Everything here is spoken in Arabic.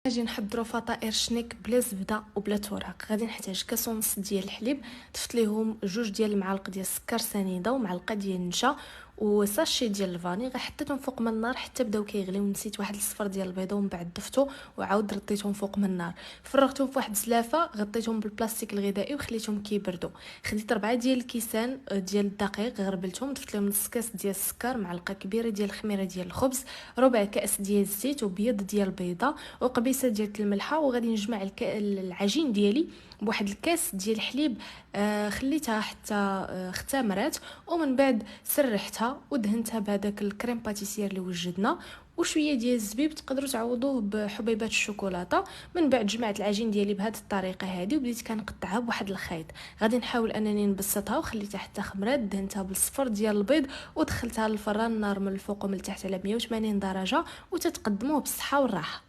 غادي نحضروا فطائر شنيك بلا زبده وبلا توراق. غادي نحتاج كاس ونص ديال الحليب، ضفت ليهم جوج ديال المعالق ديال السكر سنيده ومعلقه ديال النشا وساشي ديال الفاني. حطيتهم فوق من النار حتى بداو كيغليو. نسيت واحد الصفر ديال البيضه ومن بعد ضفتو وعاود رديتهم فوق من النار. فرغتهم في واحد الزلافه، غطيتهم بالبلاستيك الغذائي وخليتهم كيبردوا. خديت 4 ديال الكيسان ديال الدقيق، غربلتهم، ضفت لهم نص كاس ديال السكر، معلقه كبيره ديال الخميره ديال الخبز، ربع كاس ديال الزيت وبيض ديال البيضه وقبيصه ديال الملحه. وغادي نجمع العجين ديالي بواحد الكاس ديال الحليب. خليتها حتى اختمرات ومن بعد سرحتها ودهنتها بهذاك الكريم باتيسير اللي وجدنا وشويه ديال الزبيب. تقدروا تعوضوه بحبيبات الشوكولاته. من بعد جمعت العجين ديالي بهذه الطريقه هذه وبديت كنقطعها بواحد الخيط. غادي نحاول انني نبسطها وخليتها حتى خمرات. دهنتها بالصفر ديال البيض ودخلتها للفران، النار من الفوق ومن التحت على 180 درجه، وتتقدموه بالصحه والراحه.